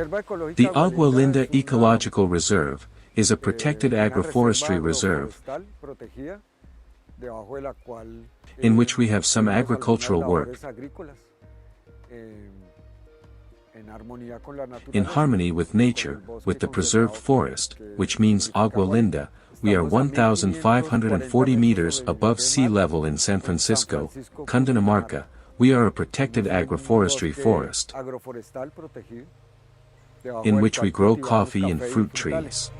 The Agualinda Ecological Reserve is a protected agroforestry reserve in which we have some agricultural work in harmony with nature, with the preserved forest, which means Agualinda. We are 1,540 meters above sea level in San Francisco, Cundinamarca. We are a protected agroforestry forest in which we grow coffee and fruit trees.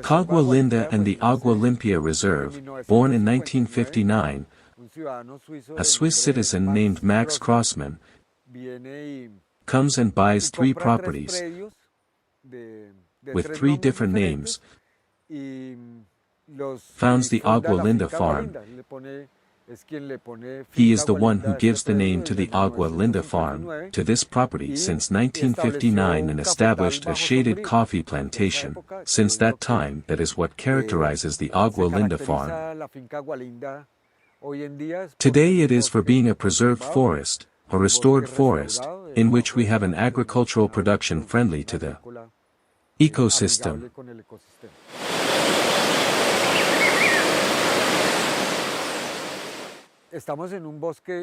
Agualinda and the Agualimpia Reserve, born in 1959, a Swiss citizen named Max Crossman, comes and buys 3 properties with 3 different names, founds the Agualinda farm. He is the one who gives the name to the Agualinda farm, to this property since 1959, and established a shaded coffee plantation. Since that time, that is what characterizes the Agualinda farm. Today it is for being a preserved forest, a restored forest, in which we have an agricultural production friendly to the ecosystem.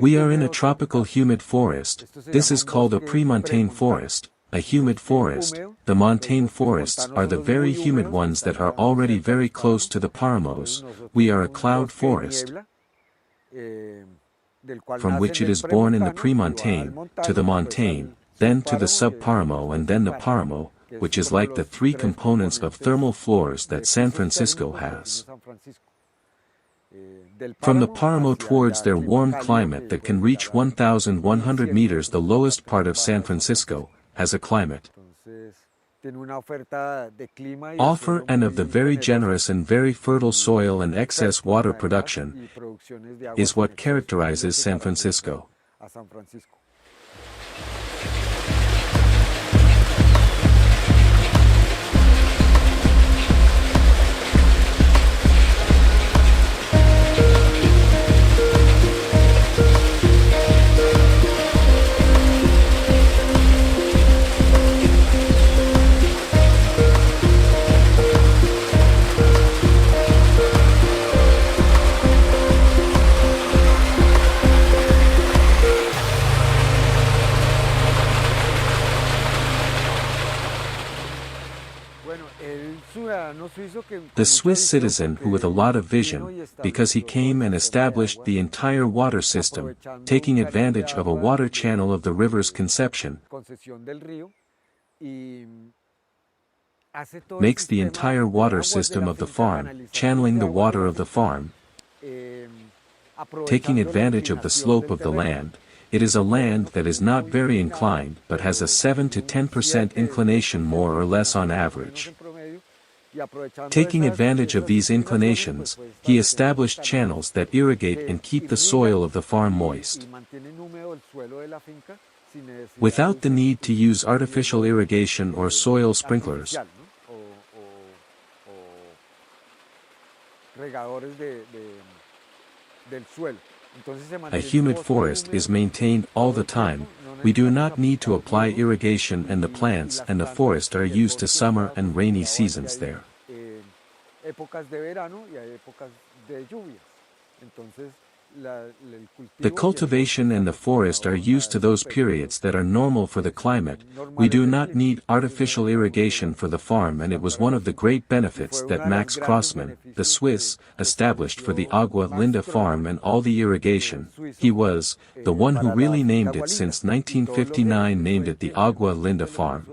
We are in a tropical humid forest. This is called a pre-montane forest, a humid forest. The montane forests are the very humid ones that are already very close to the paramos. We are a cloud forest, from which it is born in the pre-montane, to the montane, then to the subparamo, and then the paramo, which is like the 3 components of thermal floors that San Francisco has. From the paramo towards their warm climate that can reach 1,100 meters, the lowest part of San Francisco has a climate offer and of the very generous and very fertile soil, and excess water production is what characterizes San Francisco. The Swiss citizen who with a lot of vision, because he came and established the entire water system, taking advantage of a water channel of the river's conception, makes the entire water system of the farm, channeling the water of the farm, taking advantage of the slope of the land. It is a land that is not very inclined but has a 7 to 10% inclination more or less on average. Taking advantage of these inclinations, he established channels that irrigate and keep the soil of the farm moist, without the need to use artificial irrigation or soil sprinklers. A humid forest is maintained all the time. We do not need to apply irrigation, and the plants and the forest are used to summer and rainy seasons there. The cultivation and the forest are used to those periods that are normal for the climate. We do not need artificial irrigation for the farm, and it was one of the great benefits that Max Crossman, the Swiss, established for the Agualinda farm and all the irrigation. He was the one who really named it since 1959, named it the Agualinda farm.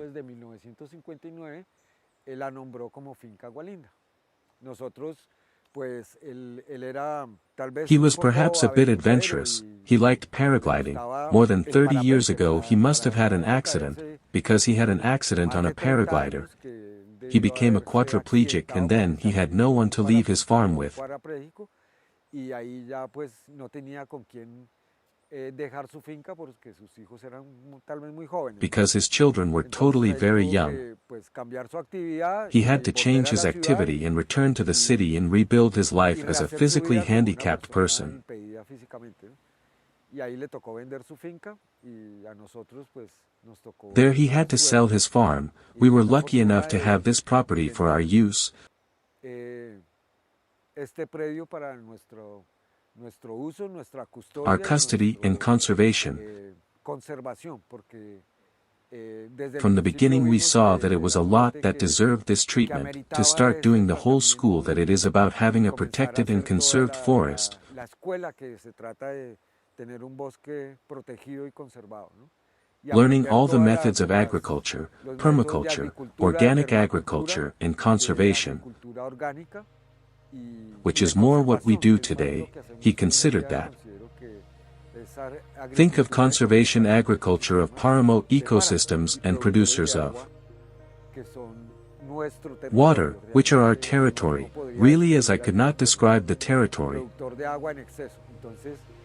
He was perhaps a bit adventurous. He liked paragliding. More than 30 years ago he must have had an accident, because he had an accident on a paraglider. He became a quadriplegic, and then he had no one to leave his farm with. because his children were totally very young. He had to change his activity and return to the city and rebuild his life as a physically handicapped person. There he had to sell his farm. We were lucky enough to have this property for our use. Our custody and conservation. From the beginning we saw that it was a lot that deserved this treatment, to start doing the whole school that it is about having a protected and conserved forest. Learning all the methods of agriculture, permaculture, organic agriculture, and conservation, which is more what we do today. He considered that. Think of conservation agriculture of Paramo ecosystems and producers of water, which are our territory, really, as I could not describe the territory.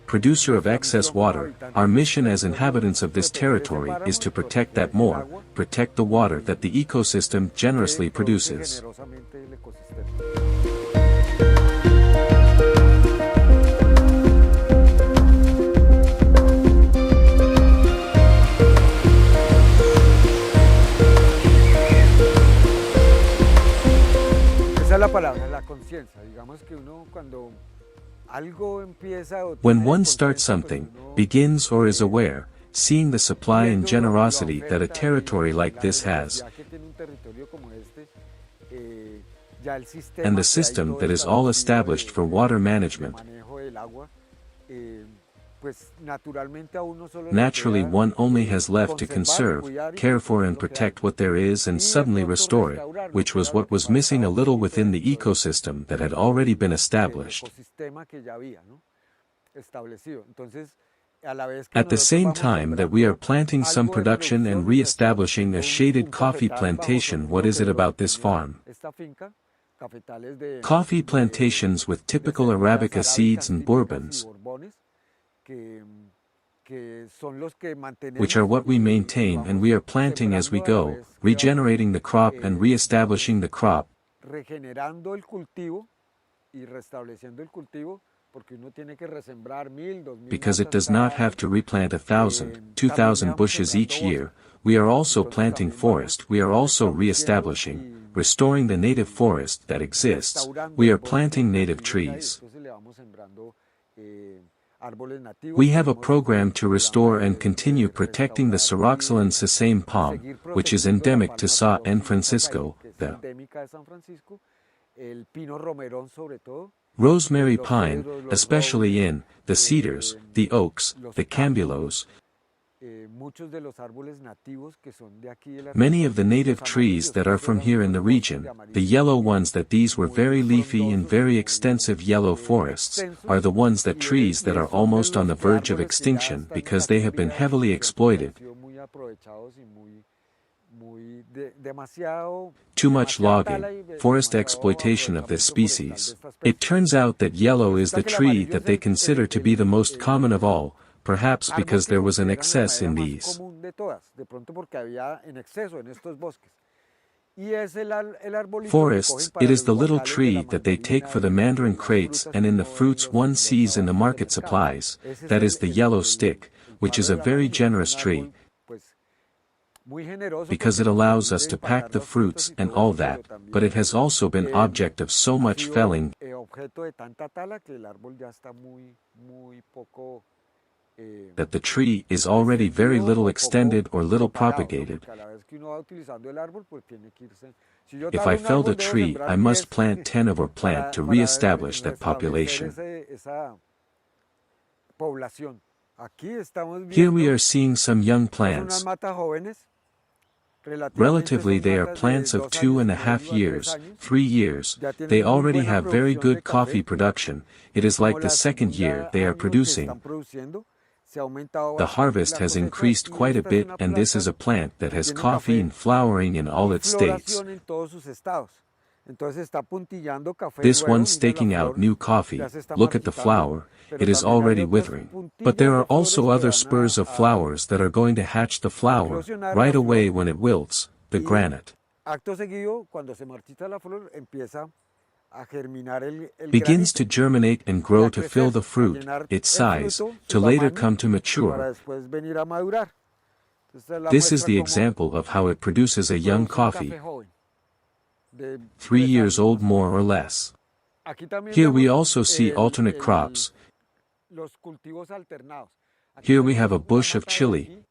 Producer of excess water, our mission as inhabitants of this territory is to protect that more, protect the water that the ecosystem generously produces. Esa es la palabra, la conciencia. Digamos que uno cuando when one starts something, begins or is aware, seeing the supply and generosity that a territory like this has, and the system that is all established for water management, naturally one only has left to conserve, care for and protect what there is and suddenly restore it, which was what was missing a little within the ecosystem that had already been established. At the same time that we are planting some production and re-establishing a shaded coffee plantation, what is it about this farm? Coffee plantations with typical Arabica seeds and bourbons, which are what we maintain and we are planting as we go, regenerating the crop and re-establishing the crop, because it does not have to replant 1,000, 2,000 bushes each year. We are also planting forest, we are also re-establishing, restoring the native forest that exists, we are planting native trees. We have a program to restore and continue protecting the Syroxylon sesame palm, which is endemic to San Francisco, the rosemary pine, especially in the cedars, the oaks, the cambulos. Many of the native trees that are from here in the region, the yellow ones that these were very leafy and very extensive yellow forests, are the ones that trees that are almost on the verge of extinction because they have been heavily exploited. Too much logging, forest exploitation of this species. It turns out that yellow is the tree that they consider to be the most common of all, perhaps because there was an excess in these forests. It is the little tree that they take for the mandarin crates and in the fruits one sees in the market supplies, that is the yellow stick, which is a very generous tree, because it allows us to pack the fruits and all that, but it has also been object of so much felling that the tree is already very little extended or little propagated. If I felled a tree, I must plant 10 of or plant to re-establish that population. Here we are seeing some young plants. Relatively they are plants of 2.5 years, 3 years, they already have very good coffee production, it is like the second year they are producing. The harvest has increased quite a bit and this is a plant that has coffee and flowering in all its states. Entonces está puntillando café This nuevo, one mira la staking out flor, new coffee, ya se está look at the marchitando, flower, pero it is también hay already otras withering. But puntillas there de are flores also que other van spurs of flowers that are going to hatch the flower, eclosionar right la away flor when it wilts, the y granite. acto seguido, cuando se marchita la flor, empieza a germinar el Begins granito to germinate and y grow a to fill crecer, the a fruit, llenar its el size, fruto, su to later tamaño, come to para mature. después venir a madurar. Esta es la This is muestra the cómo example of how it produces se a young produce un café coffee, joven, de 3 3 years años old más o more menos. or less. Aquí también Here we vemos also see alternate crops. los cultivos alternados. Aquí Here we tenemos have a una bush of mata de chili, ají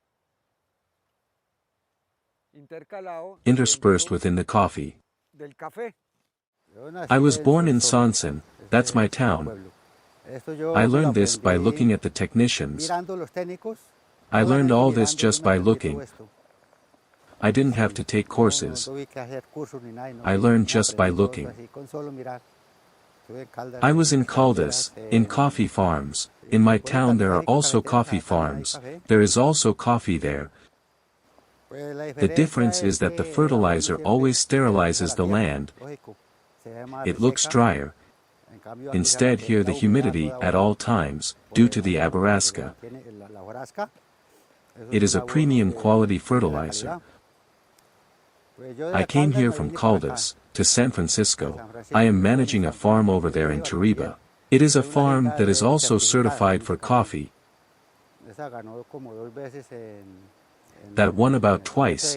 intercalado interspersed dentro within the coffee. del café. I was born in Sonson, that's my town. I learned this by looking at the technicians. I learned all this just by looking. I didn't have to take courses. I learned just by looking. I was in Caldas, in coffee farms. In my town there are also coffee farms. There is also coffee there. The difference is that the fertilizer always sterilizes the land. It looks drier. Instead here the humidity at all times, due to the aberasca. It is a premium quality fertilizer. I came here from Caldas, to San Francisco. I am managing a farm over there in Tariba. It is a farm that is also certified for coffee. That won about twice.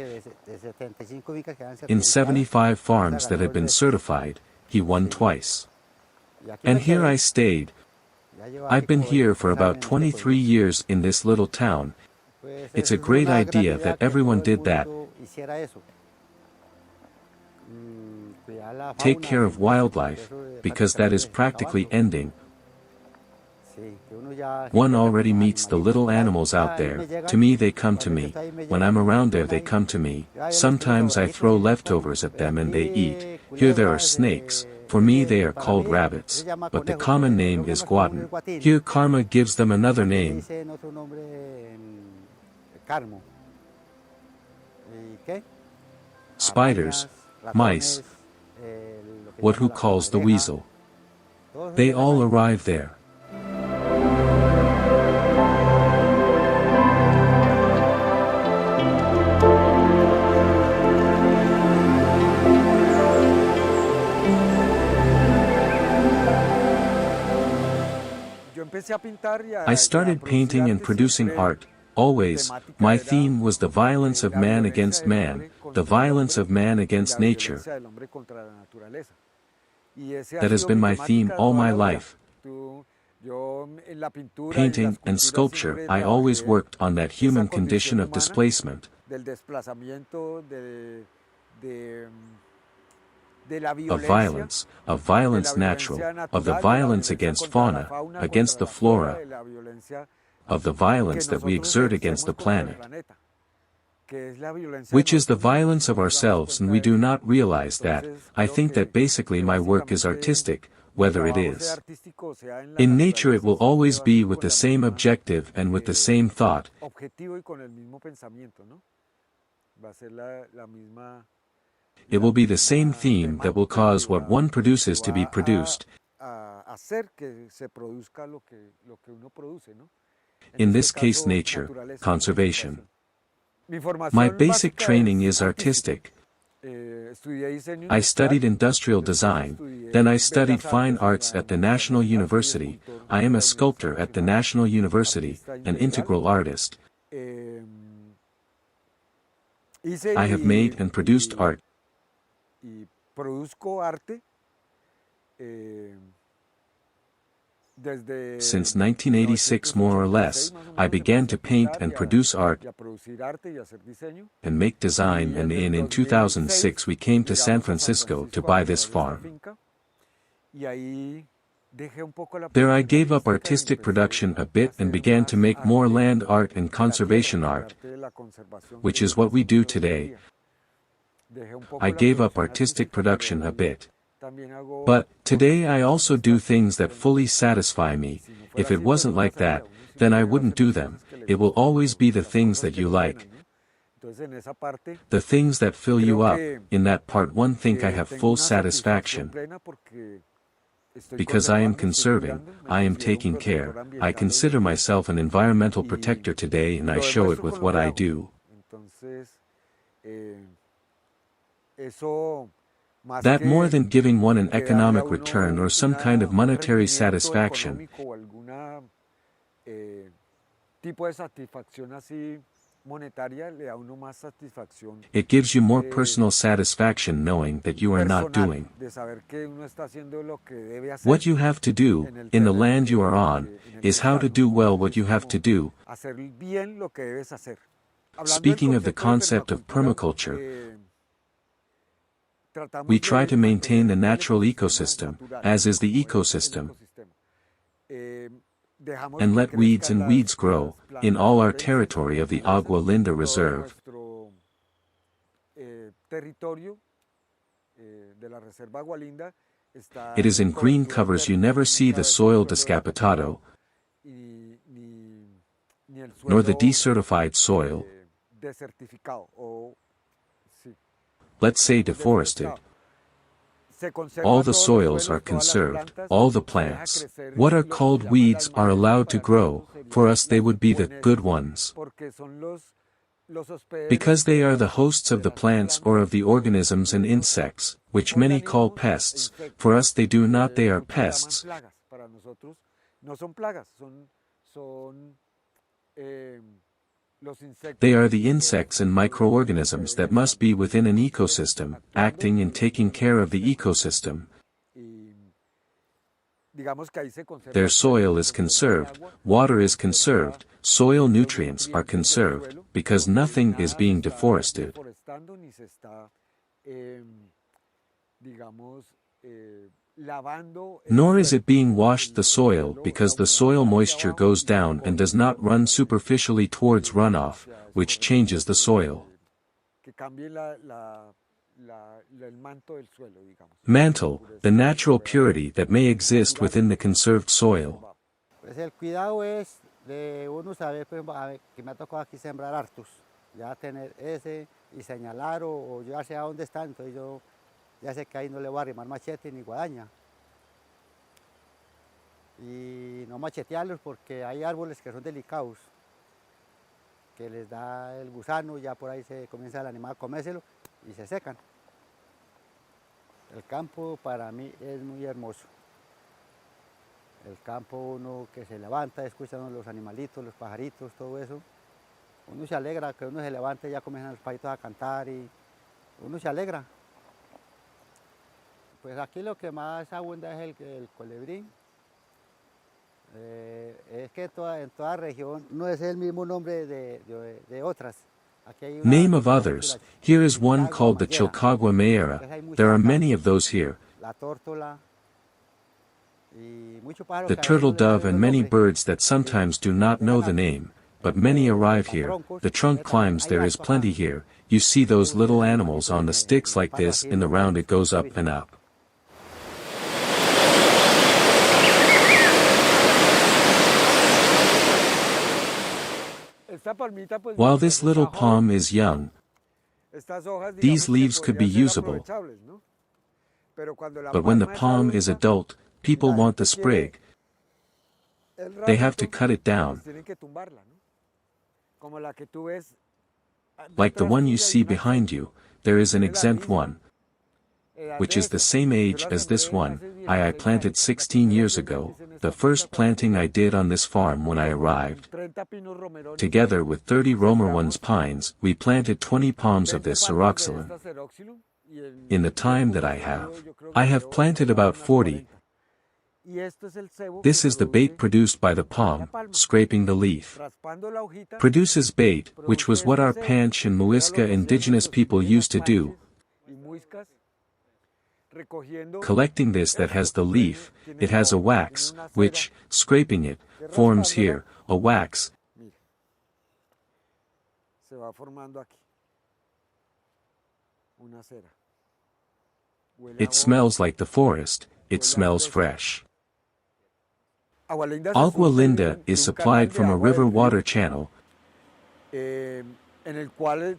In 75 farms that have been certified, he won twice. And here I stayed. I've been here for about 23 years in this little town. It's a great idea that everyone did that. Take care of wildlife, because that is practically ending. One already meets the little animals out there. To me they come to me. When I'm around there they come to me. Sometimes I throw leftovers at them and they eat. Here there are snakes. For me they are called rabbits. But the common name is guatán. Here karma gives them another name. Spiders, mice, what who calls the weasel. They all arrive there. I started painting and producing art. Always, my theme was the violence of man against man, the violence of man against nature. That has been my theme all my life. Painting and sculpture, I always worked on that human condition of displacement, of violence natural, of the violence against fauna, against the flora, of the violence that we exert against the planet, which is the violence of ourselves, and we do not realize that. I think that basically my work is artistic, whether it is in nature, it will always be with the same objective and with the same thought. It will be the same theme that will cause what one produces to be produced. In this case nature, conservation. My basic training is artistic. I studied industrial design, then I studied fine arts at the National University. I am a sculptor at the National University, an integral artist. I have made and produced art. Since 1986 more or less, I began to paint and produce art and make design, and in 2006 we came to San Francisco to buy this farm. There I gave up artistic production a bit and began to make more land art and conservation art, which is what we do today. I gave up artistic production a bit. But, today I also do things that fully satisfy me. If it wasn't like that, then I wouldn't do them. It will always be the things that you like. Entonces en esa parte The things that fill you creo up, que, in that part one think I have tengo full una satisfaction. plena porque estoy Because I am conservando, estoy conserving, cuidando, me I am considero un taking care, protector I ambiental hoy en consider día myself an environmental y, protector today and y I lo show it demuestro with con lo what que I hago. do. Entonces, eh, eso más That more than giving one an que darle a economic uno return or some kind of un monetary rendimiento satisfaction, económico o alguna tipo de satisfacción así monetaria, le da a uno más satisfacción it gives you more personal satisfaction knowing that you are not personal, doing de saber que uno está haciendo lo que debe hacer what you have to do, en el in the terreno land you are on, en el is que how estás, to ¿no? do well Entonces what you es have to como do. hacer bien lo que debes hacer. Hablando del Speaking of the concept of permacultura, permaculture, we tratamos try to de maintain mantener the el natural ecosistema ecosystem, natural, as is the como es el ecosystem, ecosistema. Dejamos and que let weeds crezcan and weeds grow, las in plantas all our silvestres territory of the naturalezas Agualinda en todo Reserve. nuestro territorio de la Reserva Agualinda. It Está is en in green cobertura covers you térmica, never see nunca the ves el soil suelo descapitado, ni el nor the suelo decertified soil, desertificado o sí, let's say deforested. deforestado. Se All conserva the todos los soils are suelos, todas las conserved, plantas, all the se deja plants. crecer What are lo que se called llaman las weeds are malezas, allowed to para grow, nosotros for serían us they would be the good ponesas, ones. porque son los hospederos Because they are the de hosts of the las plants or of plantas the o organisms and algunos insects, which many call organismos e pests, insectos for us they do not, they que are muchos llaman pests. plagas. Para nosotros no son plagas, son eh, los They insectos are the o insects and los organismos que microorganisms deben that estar must be within an ecosystem, actuando acting and y taking en el care of the ecosistema. ecosystem. Y digamos que ahí se conserva Their el suelo, soil se is conserva el conserved, agua, water se is conserva conserved, soil los nutrients are nutrientes del conserved, suelo, because porque nothing is nada se being está deforested. deforestando ni se está, digamos, lavando el Nor is suelo. it being washed the El soil suelo, la because the humedad soil va hacia moisture abajo goes y down and does corre not run verticalmente superficially towards runoff, hacia, which escoge como changes the soil. que cambie el manto del suelo, digamos, Mantle, pureza the que natural pueda purity that may exist natural within the conserved soil. conservado. Pues el cuidado es de uno saber, por ejemplo, a ver, que me ha tocado aquí sembrar hartos, ya tener ese y señalar o yo ya sé a dónde están, entonces yo ya sé que ahí no le voy a arrimar machete ni guadaña. Y no machetearlos porque hay árboles que son delicados, que les da el gusano, ya por ahí se comienza el animal a comérselo y se secan. El campo para mí es muy hermoso. El campo uno que se levanta, escucha uno los animalitos, los pajaritos, todo eso. Uno se alegra que uno se levante y ya comienzan los pajaritos a cantar y uno se alegra. Pues aquí lo que más abunda es el colibrí. Es que en toda región no es el mismo nombre de otras. Aquí hay una Name of que se llama others, here is one called the Chilcagua mayera. There are many of those here. La tórtola y mucho pájaro The que a veces turtle no le sabe dove and los many nombres. birds that sometimes do not know the name, but many arrive here. The trunk climbs, there is plenty here. You see those little animals on the sticks like this, in the round it goes up and up. Esta palmita, pues, While mientras this little está joven, palm is young, estas hojas, these digamos, que leaves could be podrían ser usable, aprovechables, ¿no? Pero cuando la but when the palma es palm is adulta, adult, people la want the gente quiere sprig. el They have to ramito, cut it pues down, tienen que tumbarla, ¿no? Como la que tú ves like the detrás one you tuya, hay see una behind exenta, you. There is an tiene la exempt misma one, edad which de is the esa. same Yo age la as this sembré one. hace I 16 planted años. La 16 primera years siembra que ago, hice en esta the finca first fue hace planting I 16 did años. on this farm when I Con arrived. 30 pinos romerones, Together with 30 Romerwans sembramos pines, we planted 20 palms of 20 this palmas de Ceroxylon. esta Ceroxylum y en In the el time tiempo that que I he have, seguido yo creo I que have llevo planted sembrando about unas 40. 40. Y esto es el cebo que This is the bait produce produced by the la palm, palma. scraping the leaf. Raspando la hojita, Produces bait, which produce was what este our cebo, Panch and que era lo Muisca que hacían indigenous nuestros people indígenas used to do. panches y muiscas, recogiendo Collecting this that esto has the que leaf, tiene it la has a hoja, tiene wax, una cera, which, scraping it, que forms raspándola, here, a wax. mire, se va formando aquí una cera. Huele a It hoja, smells like the forest, it huele a smells fresco. fresh. Agualinda se surte Agualinda is de un canal supplied de from a agua river del río. water channel. El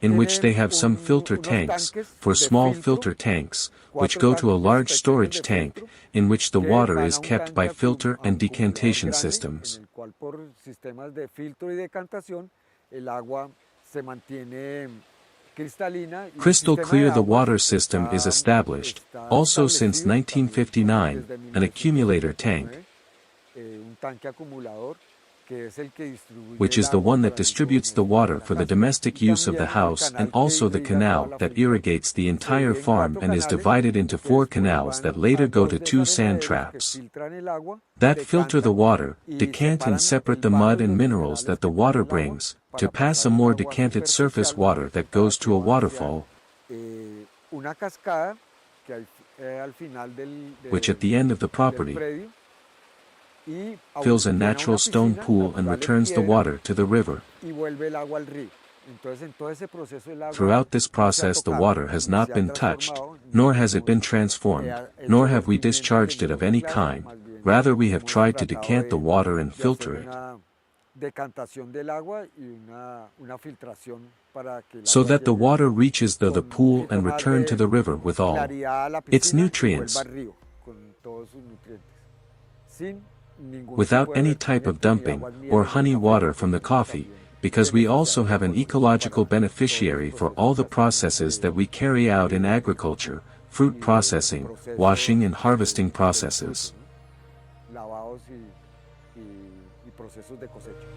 in which they have some filter tanks, for small filter tanks, which go to a large storage tank, in which the water is kept by filter and decantation systems. Crystal clear the water system is established, also since 1959, an accumulator tank, which is the one that distributes the water for the domestic use of the house and also the canal that irrigates the entire farm and is divided into 4 canals that later go to 2 sand traps that filter the water, decant and separate the mud and minerals that the water brings, to pass a more decanted surface water that goes to a waterfall, which at the end of the property fills a natural stone pool and returns the water to the river. Throughout this process the water has not been touched, nor has it been transformed, nor have we discharged it of any kind, rather we have tried to decant the water and filter it, so that the water reaches the pool and return to the river with all its nutrients, without any type of dumping, or honey water from the coffee, because we also have an ecological beneficiary for all the processes that we carry out in agriculture, fruit processing, washing and harvesting processes. Procesos de cosecha.